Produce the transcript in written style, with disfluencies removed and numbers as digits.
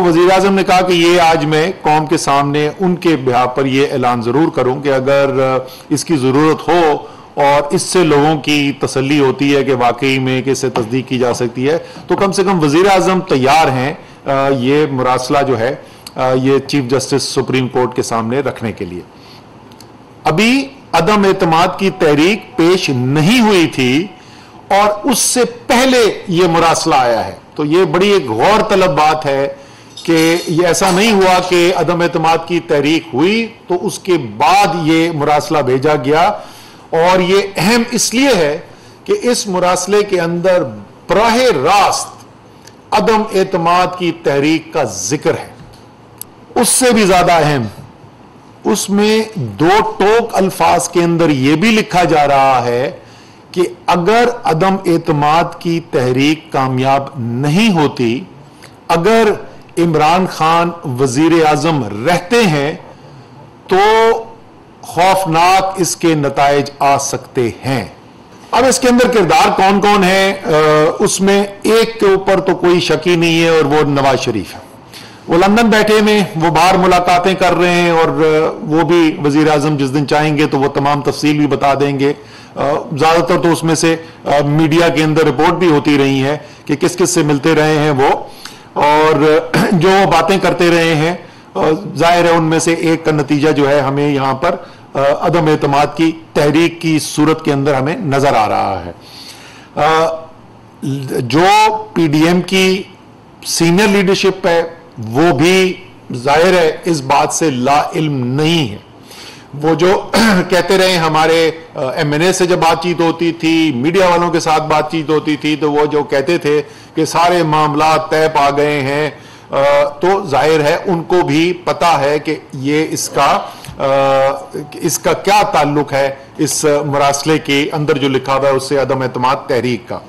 वज़ीर आज़म ने कहा कि ये आज मैं कौम के सामने उनके बिहार पर ये ऐलान ज़रूर करूं कि अगर इसकी ज़रूरत हो और इससे लोगों की तसल्ली होती है कि वाकई में कि इससे तस्दीक की जा सकती है, तो कम से कम वज़ीर आज़म तैयार हैं ये मुरासला जो है ये चीफ जस्टिस सुप्रीम कोर्ट के सामने रखने के लिए। अभी अदम एतमाद की तहरीक पेश नहीं हुई थी और उससे पहले ये मुरासला आया है, तो ये बड़ी एक गौर तलब बात है कि ये ऐसा नहीं हुआ कि अदम एतमाद की तहरीक हुई तो उसके बाद ये मुरासला भेजा गया। और ये अहम इसलिए है कि इस मुरासले के अंदर बराह रास्त अदम एतमाद की तहरीक का जिक्र है। उससे भी ज्यादा अहम, उसमें दो टोक अल्फाज के अंदर यह भी लिखा जा रहा है कि अगर अदम एतमाद की तहरीक कामयाब नहीं होती, अगर इमरान खान वजीर आजम रहते हैं तो खौफनाक इसके नताइज आ सकते हैं। अब इसके अंदर किरदार कौन कौन है, उसमें एक के ऊपर तो कोई शक ही नहीं है और वो नवाज शरीफ है। वो लंदन बैठे में वो बाहर मुलाकातें कर रहे हैं और वो भी वजीर आजम जिस दिन चाहेंगे तो वो तमाम तफसील भी बता देंगे। ज्यादातर तो उसमें से मीडिया के अंदर रिपोर्ट भी होती रही है कि किस किस से मिलते रहे हैं वो, और जो बातें करते रहे हैं जाहिर है उनमें से एक का नतीजा जो है हमें यहां पर अदम एतमाद की तहरीक की सूरत के अंदर हमें नजर आ रहा है। जो पीडीएम की सीनियर लीडरशिप है वो भी जाहिर है इस बात से ला इल्म नहीं है। वो जो कहते रहे हमारे एमएनए से जब बातचीत होती थी, मीडिया वालों के साथ बातचीत होती थी, तो वो जो कहते थे कि सारे मामला तय पा गए हैं, तो जाहिर है उनको भी पता है कि ये इसका क्या ताल्लुक है इस मुरासले के अंदर जो लिखा हुआ है उससे अदम एतमाद तहरीक का।